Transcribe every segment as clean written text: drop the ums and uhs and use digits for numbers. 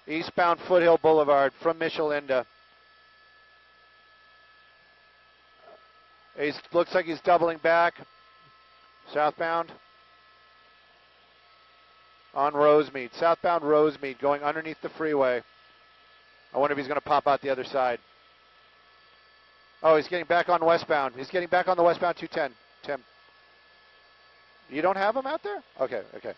Eastbound Foothill Boulevard from Michelinda. He looks like he's doubling back. Southbound on Rosemead. Southbound Rosemead going underneath the freeway. I wonder if he's going to pop out the other side. Oh, he's getting back on westbound. He's getting back on the westbound 210. Tim. You don't have him out there? Okay, okay.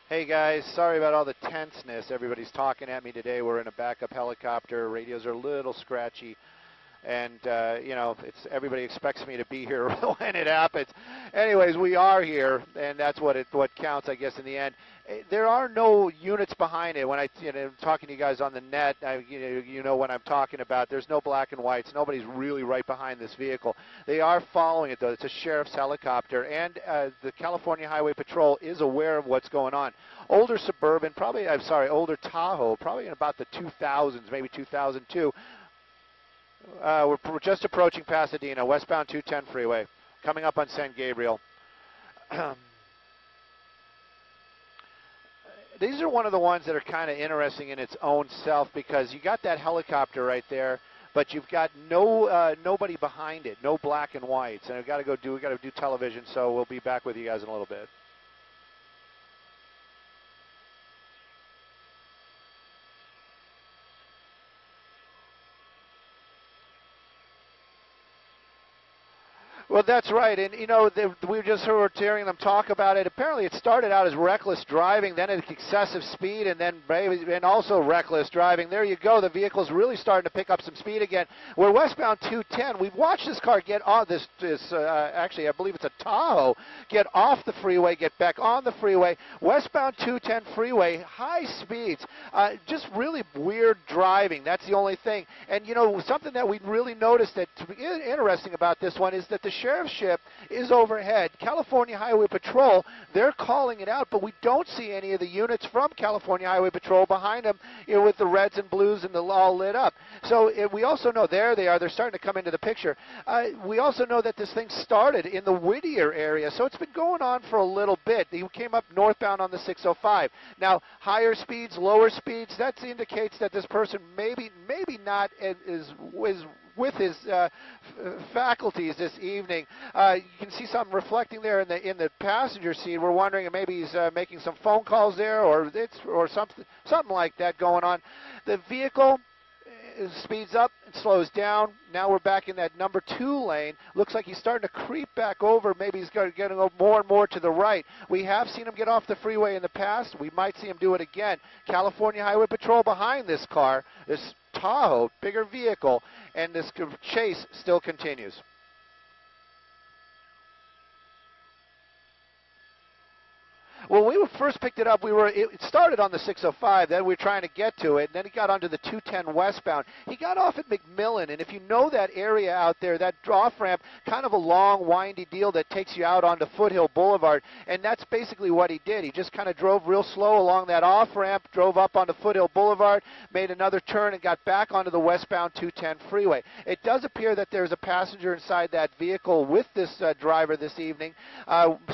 Hey guys, sorry about all the tenseness. Everybody's talking at me today. We're in a backup helicopter. Radios are a little scratchy. And, you know, everybody expects me to be here when it happens. Anyways, we are here, and that's what counts, I guess, in the end. There are no units behind it. When I'm talking to you guys on the net, you know what I'm talking about. There's no black and whites. Nobody's really right behind this vehicle. They are following it, though. It's a sheriff's helicopter, and the California Highway Patrol is aware of what's going on. Older Suburban, older Tahoe, probably in about the 2000s, maybe 2002. We're just approaching Pasadena, westbound 210 freeway, coming up on San Gabriel. These are one of the ones that are kind of interesting in its own self because you got that helicopter right there, but you've got nobody behind it, no black and whites. And we got to do television, so we'll be back with you guys in a little bit. Well, that's right, and you know we just heard hearing them talk about it. Apparently, it started out as reckless driving, then it's excessive speed, and also reckless driving. There you go. The vehicle's really starting to pick up some speed again. We're westbound 210. We've watched this car get on actually, I believe it's a Tahoe, get off the freeway, get back on the freeway. Westbound 210 freeway, high speeds, just really weird driving. That's the only thing. And you know something that we really noticed that's interesting about this one is that the sheriff's ship is overhead. California Highway Patrol, they're calling it out, but we don't see any of the units from California Highway Patrol behind them, you know, with the reds and blues and the all lit up. So we also know, there they are, they're starting to come into the picture. We also know that this thing started in the Whittier area, so it's been going on for a little bit. He came up northbound on the 605. Now, higher speeds, lower speeds, that indicates that this person maybe not is with his faculties this evening. You can see something reflecting there in the passenger seat. We're wondering if maybe he's making some phone calls there, or something like that going on. The vehicle speeds up and slows down. Now we're back in that number 2 lane. Looks like he's starting to creep back over. Maybe he's getting more and more to the right. We have seen him get off the freeway in the past. We might see him do it again. California Highway Patrol behind this car, this Tahoe, bigger vehicle, and this chase still continues. When we first picked it up, it started on the 605, then we were trying to get to it, and then he got onto the 210 westbound. He got off at McMillan, and if you know that area out there, that off-ramp, kind of a long, windy deal that takes you out onto Foothill Boulevard, and that's basically what he did. He just kind of drove real slow along that off-ramp, drove up onto Foothill Boulevard, made another turn, and got back onto the westbound 210 freeway. It does appear that there's a passenger inside that vehicle with this driver this evening.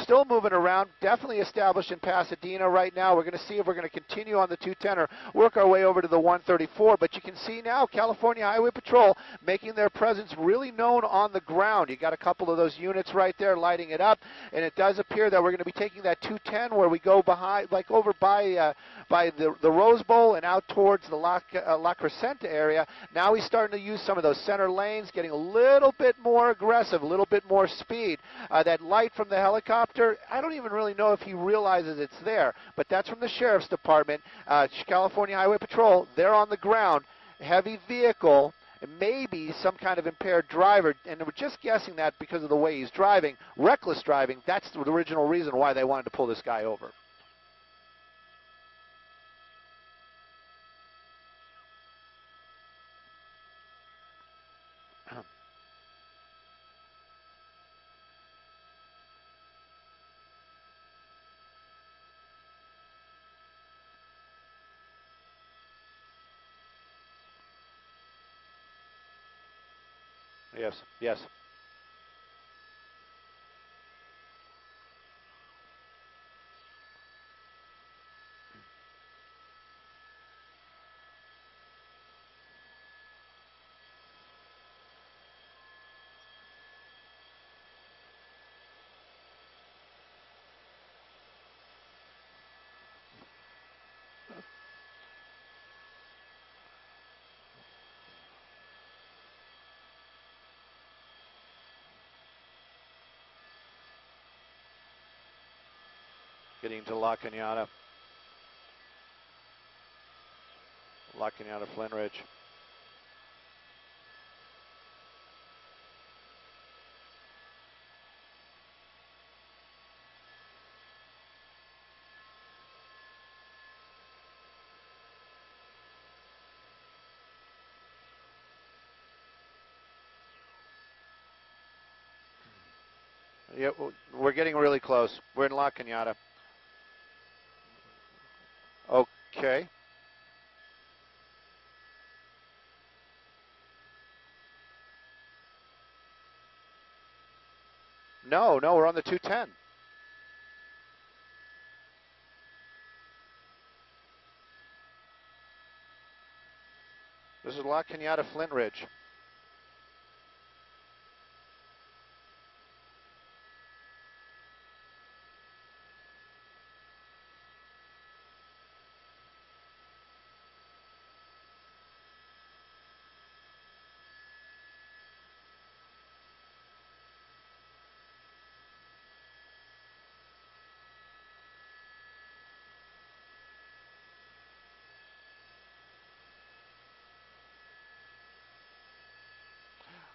Still moving around, definitely established in Pasadena right now. We're going to see if we're going to continue on the 210 or work our way over to the 134, but you can see now California Highway Patrol making their presence really known on the ground. You got a couple of those units right there lighting it up, and it does appear that we're going to be taking that 210 where we go behind, like over by the Rose Bowl and out towards the La Crescenta area. Now he's starting to use some of those center lanes, getting a little bit more aggressive, a little bit more speed. That light from the helicopter, I don't even really know if he realizes it's there, but that's from the Sheriff's Department. California Highway Patrol, they're on the ground, heavy vehicle, maybe some kind of impaired driver, and we're just guessing that because of the way he's driving, reckless driving. That's the original reason why they wanted to pull this guy over. Yes, yes. Getting to La Cañada. La Cañada Flint Ridge. Yeah, we're getting really close. We're in La Cañada. Okay. No, we're on the 210. This is La Cañada Flint Ridge.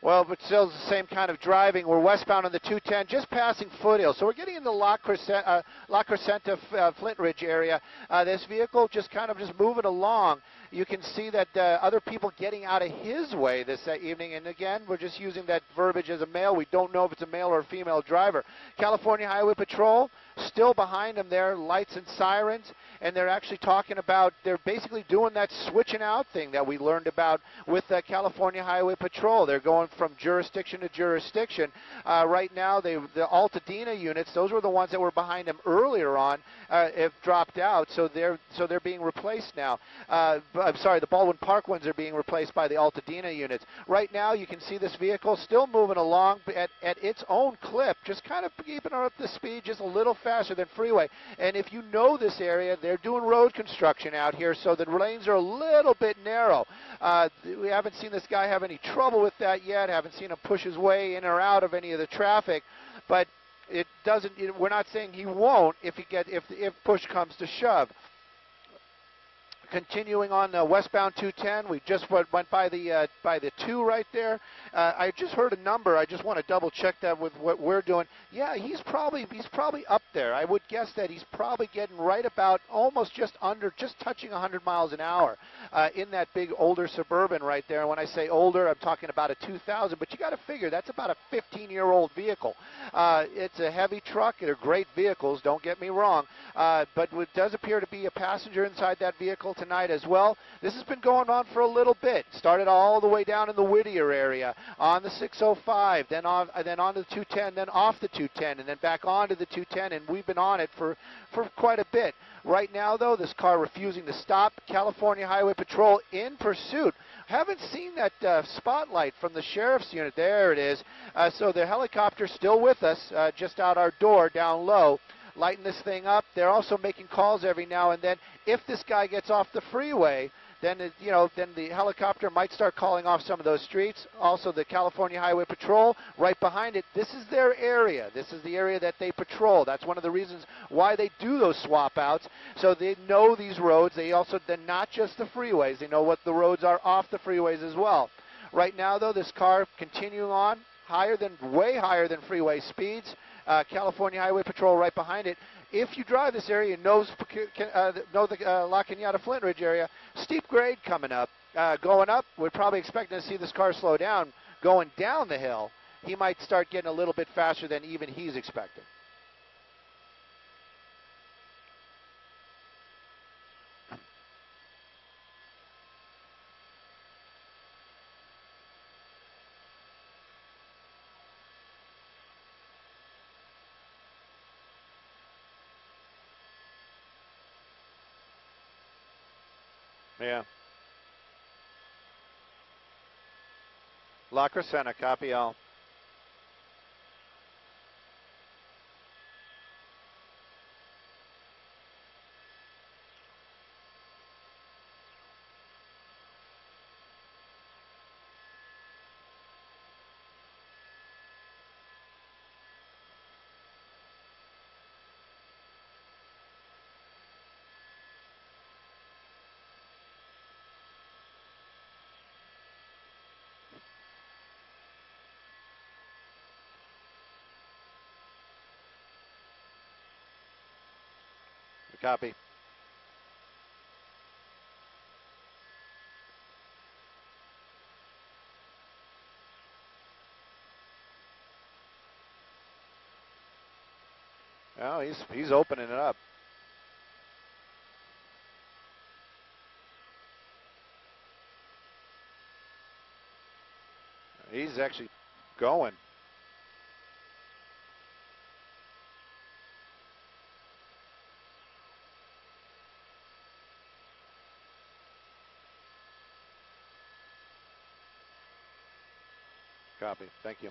Well, but still the same kind of driving. We're westbound on the 210, just passing Foothill. So we're getting in the La Crescenta Flint Ridge area. This vehicle just kind of just moving along. You can see that other people getting out of his way this evening. And again, we're just using that verbiage as a male. We don't know if it's a male or a female driver. California Highway Patrol still behind them there, lights and sirens. And they're actually talking about, they're basically doing that switching out thing that we learned about with California Highway Patrol. They're going from jurisdiction to jurisdiction. Right now, the Altadena units, those were the ones that were behind them earlier on, have dropped out, so they're being replaced now. I'm sorry, the Baldwin Park ones are being replaced by the Altadena units. Right now, you can see this vehicle still moving along at its own clip, just kind of keeping up the speed just a little faster than freeway. And if you know this area, they're doing road construction out here, so the lanes are a little bit narrow. We haven't seen this guy have any trouble with that yet. Haven't seen him push his way in or out of any of the traffic, but it doesn't. We're not saying he won't if push comes to shove. Continuing on the westbound 210, we just went by the 2 right there. I just heard a number. I just want to double check that with what we're doing. Yeah, he's probably up there. I would guess that he's probably getting right about almost just touching 100 miles an hour in that big older Suburban right there. And when I say older, I'm talking about a 2000. But you got to figure that's about a 15-year-old vehicle. It's a heavy truck. They're great vehicles. Don't get me wrong. But it does appear to be a passenger inside that vehicle tonight as well. This has been going on for a little bit. Started all the way down in the Whittier area on the 605, then on the 210, then off the 210, and then back onto the 210, and we've been on it for quite a bit. Right now, though, this car refusing to stop. California Highway Patrol in pursuit. Haven't seen that spotlight from the sheriff's unit. There it is. So the helicopter's still with us, just out our door down low, lighting this thing up. They're also making calls every now and then. If this guy gets off the freeway, then then the helicopter might start calling off some of those streets. Also, the California Highway Patrol right behind it. This is their area. This is the area that they patrol. That's one of the reasons why they do those swap outs. So they know these roads. They're not just the freeways. They know what the roads are off the freeways as well. Right now, though, this car continuing on way higher than freeway speeds. California Highway Patrol right behind it. If you drive this area and know the La Cañada Flint Ridge area, steep grade coming up. Going up, we're probably expecting to see this car slow down. Going down the hill, he might start getting a little bit faster than even he's expecting. Yeah. La Crescenta, copy all. Copy. Oh, he's opening it up. He's actually going. Copy. Thank you.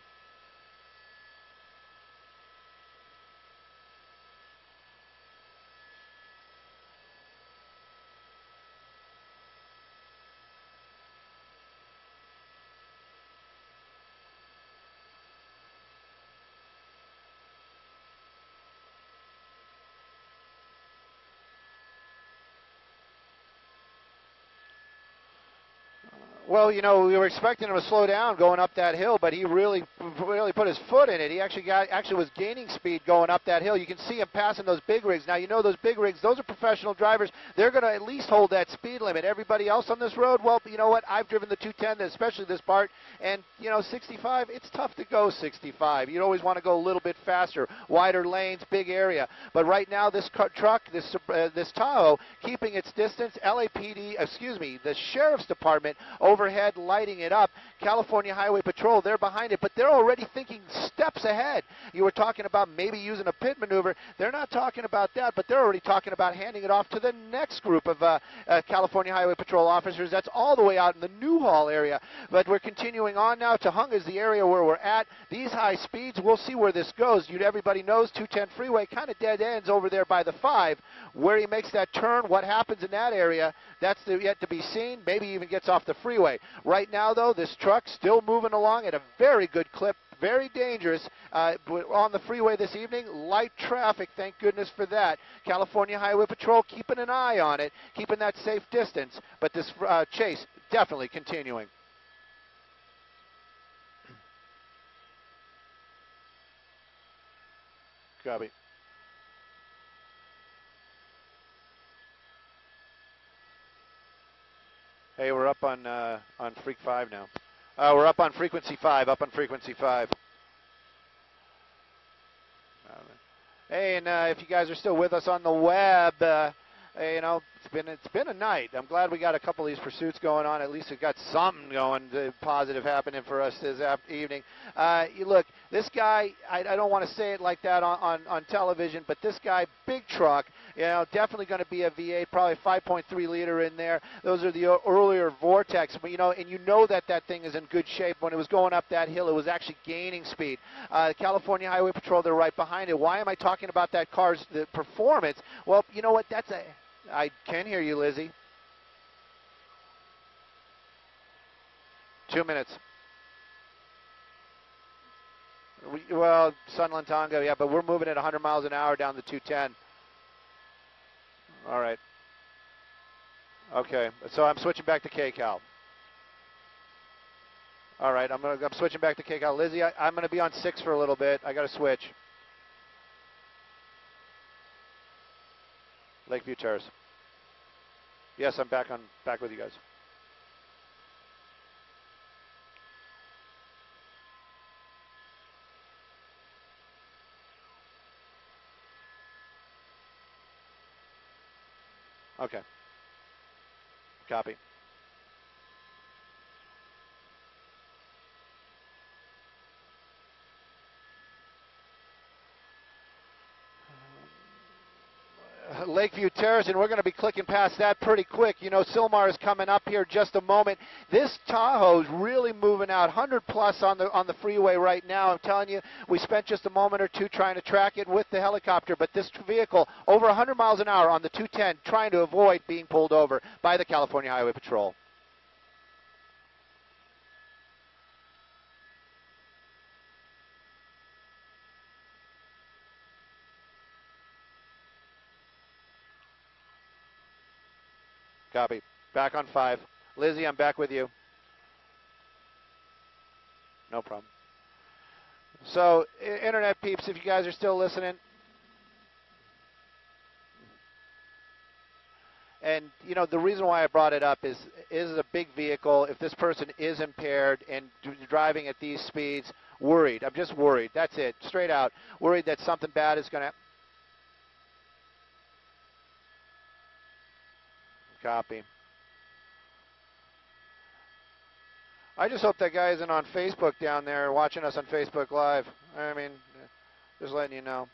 Well, you know, we were expecting him to slow down going up that hill, but he really put his foot in it. He actually was gaining speed going up that hill. You can see him passing those big rigs. Now, you know those big rigs, those are professional drivers. They're going to at least hold that speed limit. Everybody else on this road, well, you know what? I've driven the 210, especially this part, and, you know, 65, it's tough to go 65. You always want to go a little bit faster, wider lanes, big area. But right now, this truck, this Tahoe, keeping its distance, the Sheriff's Department overhead lighting it up. California Highway Patrol, they're behind it, but they're already thinking steps ahead. You were talking about maybe using a pit maneuver. They're not talking about that, but they're already talking about handing it off to the next group of California Highway Patrol officers. That's all the way out in the Newhall area. But we're continuing on now. Tahunga is the area where we're at. These high speeds, we'll see where this goes. Everybody knows 210 freeway kind of dead ends over there by the 5. Where he makes that turn, what happens in that area, that's yet to be seen. Maybe he even gets off the freeway. Right now, though, this truck still moving along at a very good clip, very dangerous on the freeway this evening. Light traffic, thank goodness for that. California Highway Patrol keeping an eye on it, keeping that safe distance, but this chase definitely continuing. Copy. Hey, we're up on Freak 5 now. We're up on frequency 5, Hey, and if you guys are still with us on the web, you know, it's been a night. I'm glad we got a couple of these pursuits going on. At least we got something going positive happening for us this evening. Look, this guy, I don't want to say it like that on television, but this guy, big truck, you know, definitely going to be a V8, probably 5.3 liter in there. Those are the earlier Vortex, but you know, and you know that thing is in good shape. When it was going up that hill, it was actually gaining speed. California Highway Patrol, they're right behind it. Why am I talking about that car's performance? Well, you know what? I can hear you, Lizzie. 2 minutes. Well, Sunland Tonga, yeah, but we're moving at 100 miles an hour down the 210. All right. Okay, so I'm switching back to KCal. All right, I'm switching back to KCal. Lizzie, I'm going to be on 6 for a little bit. I got to switch. Lakeview Terrace. Yes, I'm back with you guys. Okay. Copy. Lakeview Terrace, and we're going to be clicking past that pretty quick. You know, Sylmar is coming up here just a moment. This Tahoe's really moving out, 100 plus on the freeway right now. I'm telling you, we spent just a moment or two trying to track it with the helicopter, but this vehicle over 100 miles an hour on the 210, trying to avoid being pulled over by the California Highway Patrol. Copy. Back on 5. Lizzie, I'm back with you. No problem. So, Internet peeps, if you guys are still listening, And, you know, the reason why I brought it up is a big vehicle. If this person is impaired and driving at these speeds, worried. I'm just worried. That's it. Straight out. Worried that something bad is going to copy. I just hope that guy isn't on Facebook down there watching us on Facebook Live. I mean, just letting you know.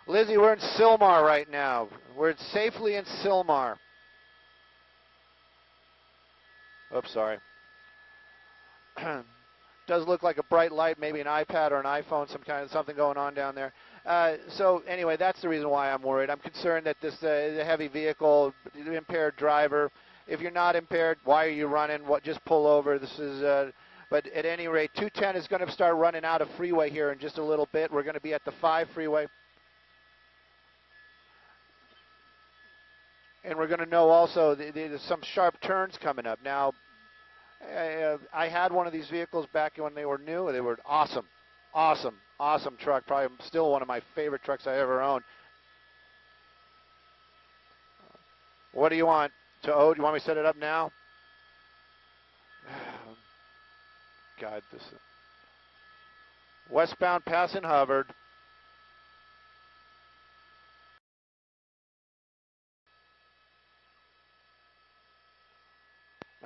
Lizzie, we're in Sylmar right now. We're safely in Sylmar. Oops, sorry. Does look like a bright light, maybe an iPad or an iPhone, something going on down there. So anyway, that's the reason why I'm worried. I'm concerned that this is a heavy vehicle, impaired driver. If you're not impaired, why are you running? Just pull over. This is. But at any rate, 210 is going to start running out of freeway here in just a little bit. We're going to be at the 5 freeway. And we're going to know also there's some sharp turns coming up. Now, I had one of these vehicles back when they were new. They were awesome, awesome, awesome truck. Probably still one of my favorite trucks I ever owned. What do you want? Do you want me to set it up now? God, this is westbound passing Hubbard.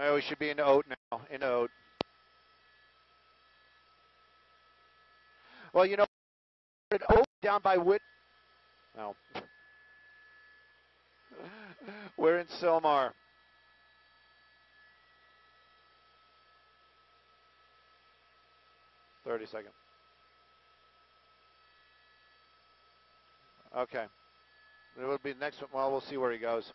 Oh, we should be in Oat now. In Oat. Well, you know, Oat down by Whit. No. We're in Sylmar. Second. Okay. It will be the next one. Well, we'll see where he goes.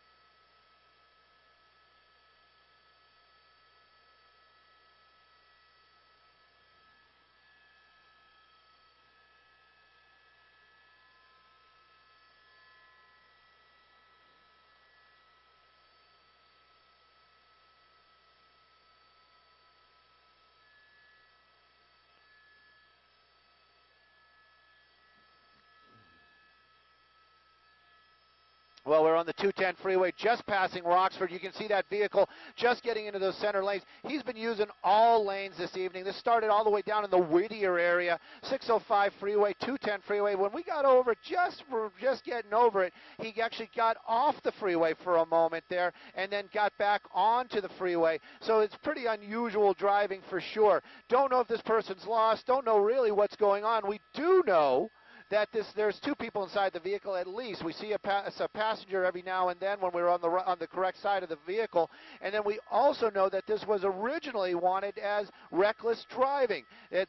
Well, we're on the 210 freeway, just passing Roxford. You can see that vehicle just getting into those center lanes. He's been using all lanes this evening. This started all the way down in the Whittier area, 605 freeway, 210 freeway. When we got over, we're just getting over it, he actually got off the freeway for a moment there and then got back onto the freeway. So it's pretty unusual driving for sure. Don't know if this person's lost. Don't know really what's going on. We do know that there's 2 people inside the vehicle at least. We see a passenger every now and then when we're on the correct side of the vehicle, and then we also know that this was originally wanted as reckless driving. And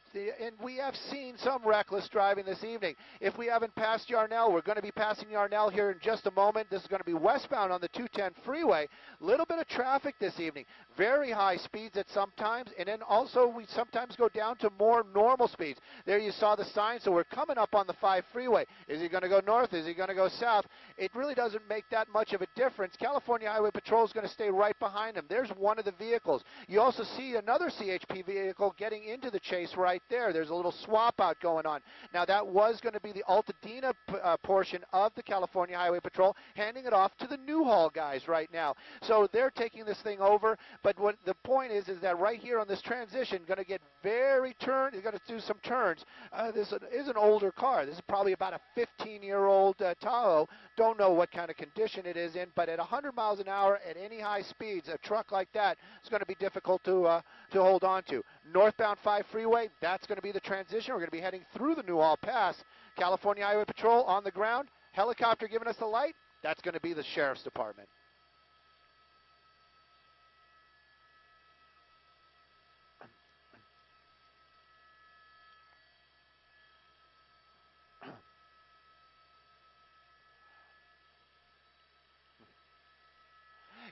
we have seen some reckless driving this evening. If we haven't passed Yarnell, we're going to be passing Yarnell here in just a moment. This is going to be westbound on the 210 freeway. Little bit of traffic this evening. Very high speeds at some times, and then also we sometimes go down to more normal speeds. There you saw the sign, so we're coming up on the 5 freeway. Is he going to go north? Is he going to go south? It really doesn't make that much of a difference. California Highway Patrol is going to stay right behind him. There's one of the vehicles. You also see another CHP vehicle getting into the chase right there. There's a little swap out going on. Now that was going to be the Altadena portion of the California Highway Patrol, handing it off to the Newhall guys right now. So they're taking this thing over, but what the point is that right here on this transition, going to get very turned. He's going to do some turns. This is an older car. This is probably about a 15-year-old Tahoe. Don't know what kind of condition it is in, but at 100 miles an hour at any high speeds, a truck like that is going to be difficult to hold on to. Northbound 5 freeway, that's going to be the transition. We're going to be heading through the Newhall Pass. California Highway Patrol on the ground. Helicopter giving us the light. That's going to be the Sheriff's Department.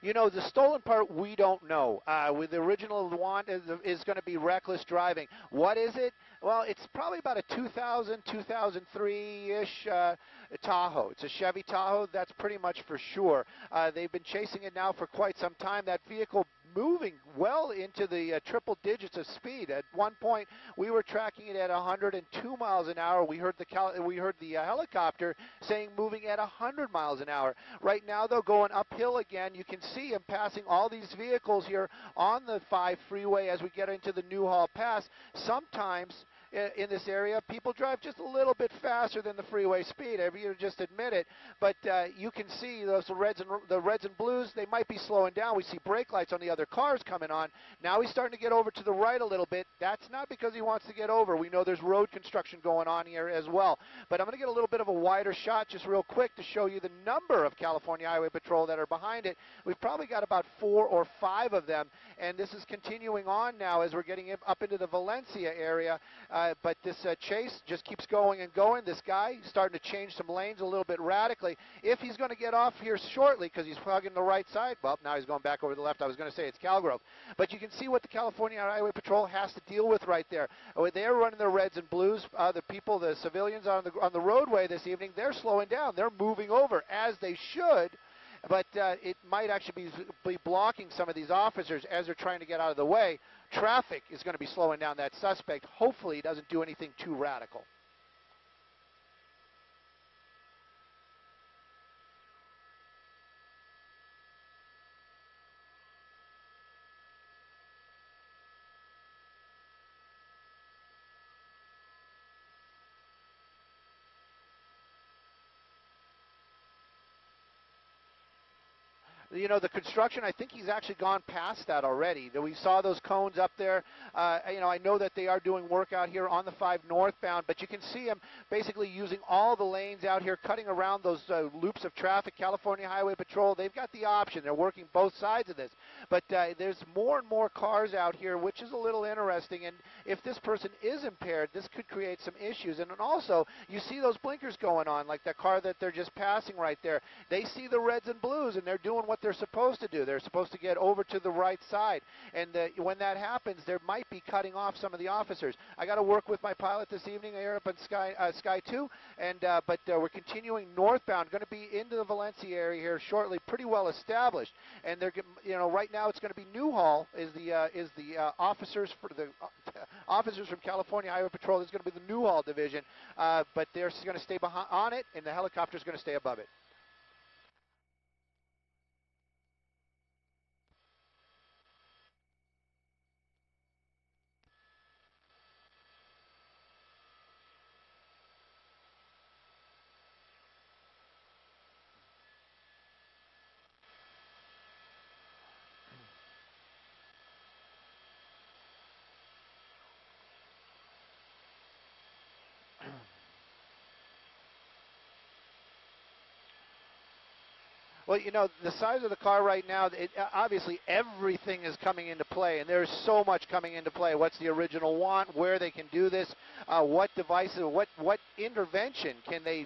You know, the stolen part, we don't know. With the original one is going to be reckless driving. What is it? Well, it's probably about a 2000, 2003-ish Tahoe. It's a Chevy Tahoe. That's pretty much for sure. They've been chasing it now for quite some time. That vehicle moving well into the triple digits of speed. At one point, we were tracking it at 102 miles an hour. We heard the helicopter saying moving at 100 miles an hour. Right now, though, going uphill again, you can see him passing all these vehicles here on the 5 freeway as we get into the Newhall Pass. Sometimes in this area, people drive just a little bit faster than the freeway speed. You just admit it. But you can see the reds and blues, they might be slowing down. We see brake lights on the other cars coming on. Now he's starting to get over to the right a little bit. That's not because he wants to get over. We know there's road construction going on here as well. But I'm going to get a little bit of a wider shot just real quick to show you the number of California Highway Patrol that are behind it. We've probably got about 4 or 5 of them. And this is continuing on now as we're getting up into the Valencia area. But this chase just keeps going and going. This guy starting to change some lanes a little bit radically. If he's going to get off here shortly because he's plugging the right side, well, now he's going back over the left. I was going to say it's Calgrove. But you can see what the California Highway Patrol has to deal with right there. They're running their reds and blues. The people, the civilians on the roadway this evening, they're slowing down. They're moving over, as they should. But it might actually be blocking some of these officers as they're trying to get out of the way. Traffic is going to be slowing down that suspect. Hopefully he doesn't do anything too radical. You know, the construction, I think he's actually gone past that already. We saw those cones up there. You know, I know that they are doing work out here on the 5 northbound, but you can see him basically using all the lanes out here, cutting around those loops of traffic. California Highway Patrol, they've got the option. They're working both sides of this. But there's more and more cars out here, which is a little interesting. And if this person is impaired, this could create some issues. And then also, you see those blinkers going on, like that car that they're just passing right there. They see the reds and blues, and they're doing what they're supposed to do. They're supposed to get over to the right side. And when that happens, there might be cutting off some of the officers. I got to work with my pilot this evening here up in Sky 2, but we're continuing northbound. Going to be into the Valencia area here shortly, pretty well established. And they're, you know, right now it's going to be Newhall is the officers for the officers from California Highway Patrol. Is going to be the Newhall division, but they're going to stay behind on it, and the helicopter is going to stay above it. Well, you know, the size of the car right now, obviously everything is coming into play, and there's so much coming into play. What's the original want, where they can do this, what devices, what intervention can they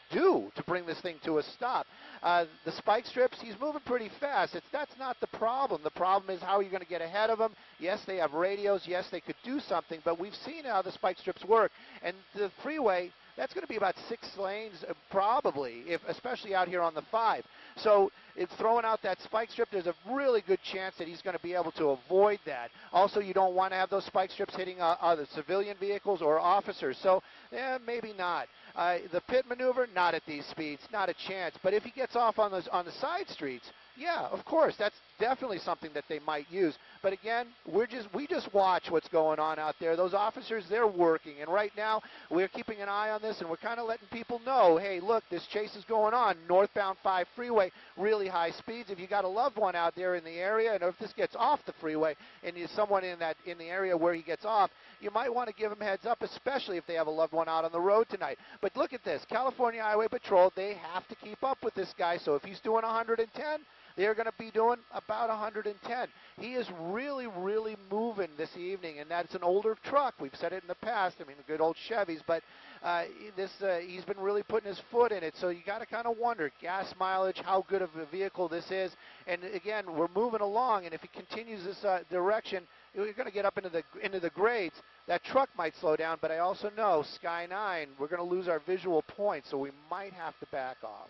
do to bring this thing to a stop. The spike strips, he's moving pretty fast. That's not the problem. The problem is how are you going to get ahead of them? Yes, they have radios. Yes, they could do something, but we've seen how the spike strips work. And the freeway, that's going to be about 6 lanes probably, especially out here on the 5. So it's throwing out that spike strip. There's a really good chance that he's going to be able to avoid that. Also, you don't want to have those spike strips hitting other civilian vehicles or officers. So maybe not. The pit maneuver, not at these speeds, not a chance. But if he gets off on the side streets, yeah, of course, that's definitely something that they might use. But again, we just watch what's going on out there. Those officers, they're working. And right now, we're keeping an eye on this, and we're kind of letting people know, hey, look, this chase is going on. Northbound 5 freeway, really high speeds. If you got a loved one out there in the area, and if this gets off the freeway, and there's someone in the area where he gets off, you might want to give them heads up, especially if they have a loved one out on the road tonight. But look at this. California Highway Patrol, they have to keep up with this guy. So if he's doing 110, they're going to be doing about 110. He is really, really moving this evening, and that's an older truck. We've said it in the past. I mean, the good old Chevys, but he's been really putting his foot in it. So you got to kind of wonder, gas mileage, how good of a vehicle this is. And again, we're moving along, and if he continues this direction, you're going to get up into the grades. That truck might slow down, but I also know Sky 9, we're going to lose our visual points, so we might have to back off.